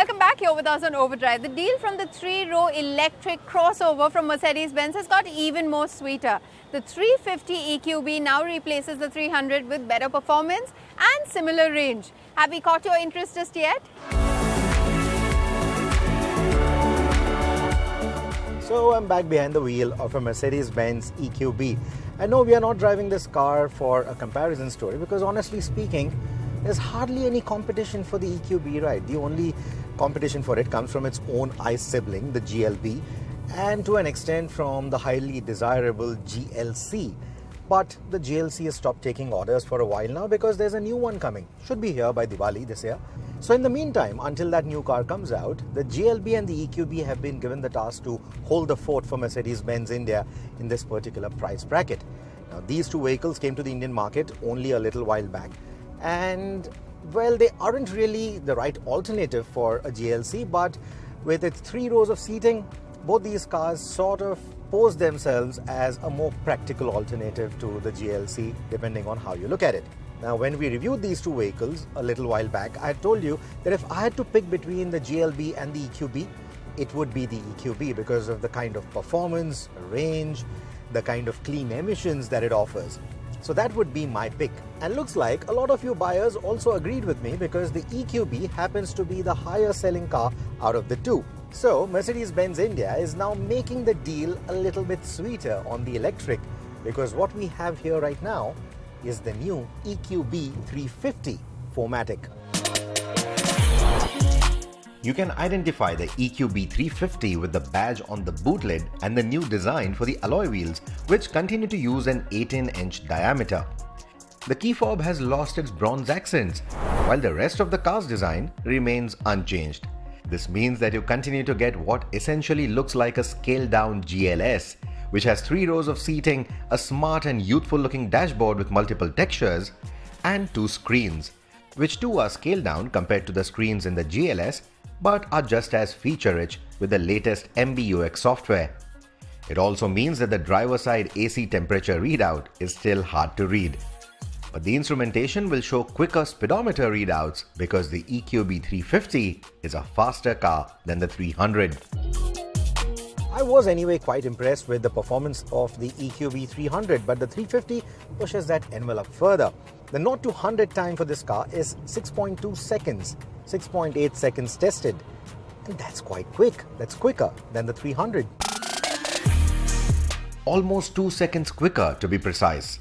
Welcome back here with us on Overdrive. The deal from the three-row electric crossover from Mercedes-Benz has got even more sweeter. The 350 EQB now replaces the 300 with better performance and similar range. Have we caught your interest just yet? So I'm back behind the wheel of a Mercedes-Benz EQB. I know we are not driving this car for a comparison story because honestly speaking, there's hardly any competition for the EQB, right? The only competition for it comes from its own ICE sibling, the GLB, and to an extent from the highly desirable GLC. But the GLC has stopped taking orders for a while now because there's a new one coming. Should be here by Diwali this year. So in the meantime, until that new car comes out, the GLB and the EQB have been given the task to hold the fort for Mercedes-Benz India in this particular price bracket. Now these two vehicles came to the Indian market only a little while back. And well, they aren't really the right alternative for a GLC, but with its 3 rows of seating, both these cars sort of pose themselves as a more practical alternative to the GLC, depending on how you look at it. Now, when we reviewed these two vehicles a little while back, I told you that if I had to pick between the GLB and the EQB, it would be the EQB because of the kind of performance, range, the kind of clean emissions that it offers. So that would be my pick. And looks like a lot of you buyers also agreed with me because the EQB happens to be the higher selling car out of the two. So Mercedes-Benz India is now making the deal a little bit sweeter on the electric because what we have here right now is the new EQB 350 4MATIC. You can identify the EQB 350 with the badge on the boot lid and the new design for the alloy wheels, which continue to use an 18-inch diameter. The key fob has lost its bronze accents, while the rest of the car's design remains unchanged. This means that you continue to get what essentially looks like a scaled-down GLS, which has 3 rows of seating, a smart and youthful-looking dashboard with multiple textures, and 2 screens, which too are scaled down compared to the screens in the GLS, but are just as feature-rich with the latest MBUX software. It also means that the driver side AC temperature readout is still hard to read. But the instrumentation will show quicker speedometer readouts because the EQB 350 is a faster car than the 300. I was anyway quite impressed with the performance of the EQB 300, but the 350 pushes that envelope further. The 0 to 100 time for this car is 6.2 seconds, 6.8 seconds tested. And that's quite quick. That's quicker than the 300. Almost 2 seconds quicker to be precise.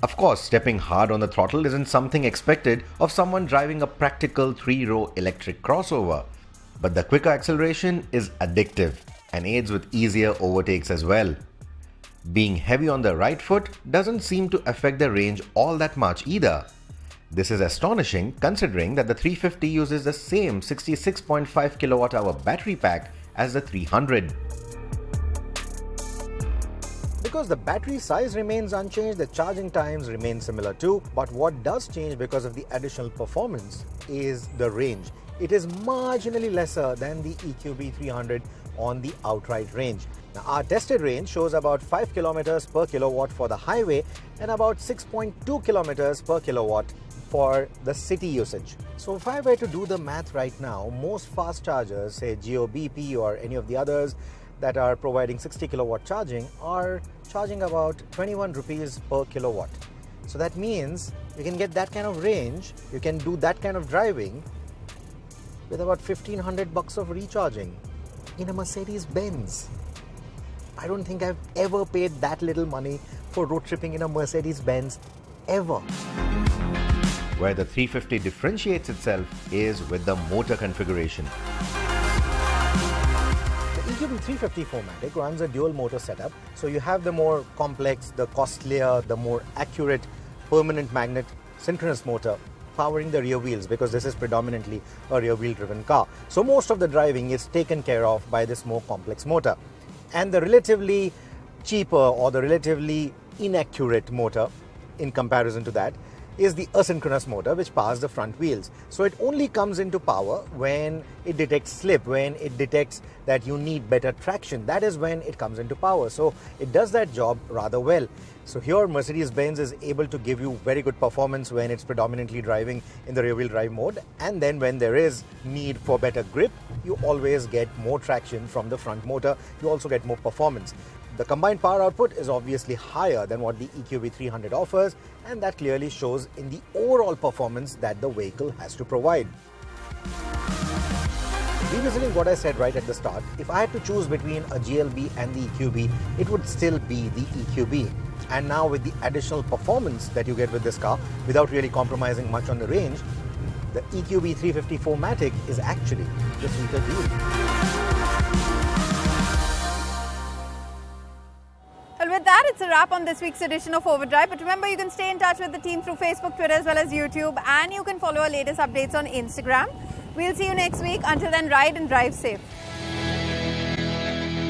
Of course, stepping hard on the throttle isn't something expected of someone driving a practical 3-row electric crossover. But the quicker acceleration is addictive and aids with easier overtakes as well. Being heavy on the right foot doesn't seem to affect the range all that much either. This is astonishing considering that the 350 uses the same 66.5 kWh battery pack as the 300. Because the battery size remains unchanged, the charging times remain similar too. But what does change because of the additional performance is the range. It is marginally lesser than the EQB 300 on the outright range. Now, our tested range shows about 5 km per kilowatt for the highway and about 6.2 km per kilowatt for the city usage. So if I were to do the math right now, most fast chargers, say GOBP or any of the others that are providing 60 kilowatt charging, are charging about 21 rupees per kilowatt. So that means you can get that kind of range, you can do that kind of driving with about 1500 bucks of recharging in a Mercedes-Benz. I don't think I've ever paid that little money for road tripping in a Mercedes-Benz ever. Where the 350 differentiates itself is with the motor configuration. The EQB 350 4MATIC runs a dual motor setup, so you have the more complex, the costlier, the more accurate permanent magnet synchronous motor powering the rear wheels because this is predominantly a rear wheel driven car. So most of the driving is taken care of by this more complex motor. And the relatively cheaper or the relatively inaccurate motor in comparison to that is the asynchronous motor which powers the front wheels. So it only comes into power when it detects slip, when it detects that you need better traction. That is when it comes into power. So it does that job rather well. So here Mercedes-Benz is able to give you very good performance when it's predominantly driving in the rear-wheel drive mode, and then when there is need for better grip you always get more traction from the front motor. You also get more performance. The combined power output is obviously higher than what the EQB 300 offers, and that clearly shows in the overall performance that the vehicle has to provide. Revisiting what I said right at the start, if I had to choose between a GLB and the EQB, it would still be the EQB. And now with the additional performance that you get with this car, without really compromising much on the range, the EQB 350 4MATIC is actually the sweeter deal. Well, with that, it's a wrap on this week's edition of Overdrive. But remember, you can stay in touch with the team through Facebook, Twitter, as well as YouTube. And you can follow our latest updates on Instagram. We'll see you next week. Until then, ride and drive safe.